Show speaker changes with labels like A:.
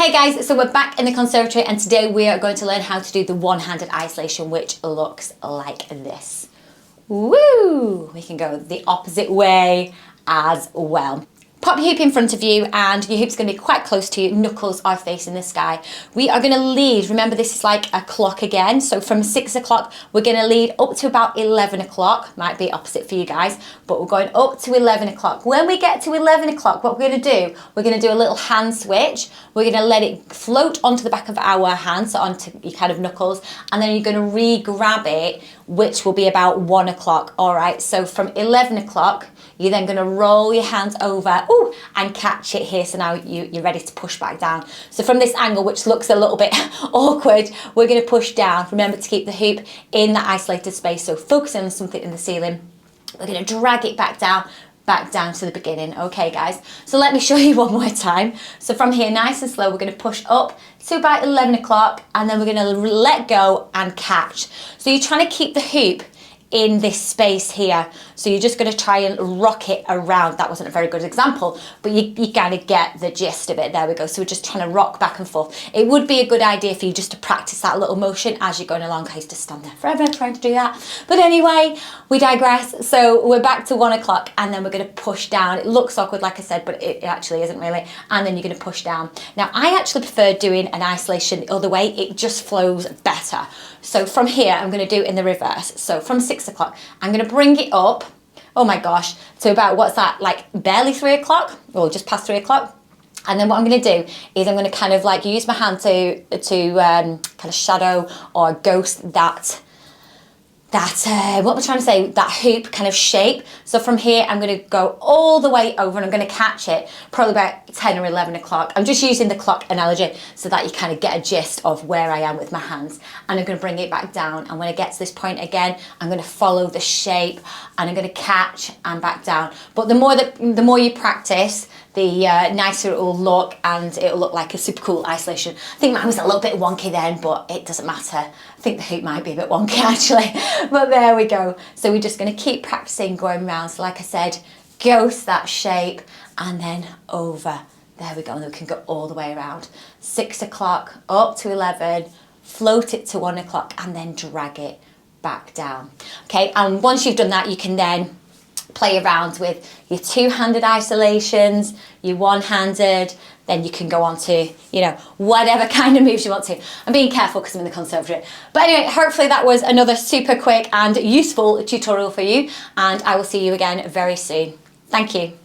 A: Hey guys, so we're back in the conservatory and today we are going to learn how to do the one-handed isolation, which looks like this. Woo! We can go the opposite way as well. Pop your hoop in front of you and your hoop's going to be quite close to you, knuckles are facing the sky. We are going to lead, remember this is like a clock again, so from 6 o'clock we're going to lead up to about 11 o'clock, might be opposite for you guys, but we're going up to 11 o'clock. When we get to 11 o'clock, what we're going to do, we're going to do a little hand switch, we're going to let it float onto the back of our hand, so onto your kind of knuckles, and then you're going to re-grab it, which will be about 1 o'clock, all right? So from 11 o'clock, you're then going to roll your hands over and catch it here. So now you're ready to push back down. So from this angle, which looks a little bit awkward, we're going to push down. Remember to keep the hoop in that isolated space. So focusing on something in the ceiling. We're going to drag it back down to the beginning. Okay, guys. So let me show you one more time. So from here, nice and slow, we're going to push up to about 11 o'clock and then we're going to let go and catch. So you're trying to keep the hoop in this space here. So you're just going to try and rock it around. That wasn't a very good example, but you kind of get the gist of it. There we go. So we're just trying to rock back and forth. It would be a good idea for you just to practice that little motion as you're going along. I used to stand there forever trying to do that. But anyway, we digress. So we're back to 1 o'clock and then we're going to push down. It looks awkward, like I said, but it actually isn't really. And then you're going to push down. Now, I actually prefer doing an isolation the other way. It just flows better. So from here, I'm going to do it in the reverse. So from 6 o'clock, I'm going to bring it up, oh my gosh, to about, what's that, like barely 3 o'clock, or just past 3 o'clock. And then what I'm going to do is I'm going to kind of like use my hand to kind of shadow or ghost that what am I trying to say, that hoop kind of shape. So from here, I'm going to go all the way over and I'm going to catch it probably about 10 or 11 o'clock. I'm just using the clock analogy so that you kind of get a gist of where I am with my hands. And I'm going to bring it back down. And when it gets to this point again, I'm going to follow the shape and I'm going to catch and back down. But the more you practice, the nicer it will look and it'll look like a super cool isolation. I think mine was a little bit wonky then, but it doesn't matter. I think the hoop might be a bit wonky actually, but there we go. So we're just going to keep practicing going around. So like I said, ghost that shape and then over. There we go, and then we can go all the way around. 6 o'clock up to 11, float it to 1 o'clock and then drag it back down. Okay, and once you've done that, you can then play around with your two-handed isolations, your one-handed, then you can go on to, you know, whatever kind of moves you want to. I'm being careful because I'm in the conservatory. But anyway, hopefully that was another super quick and useful tutorial for you, and I will see you again very soon. Thank you.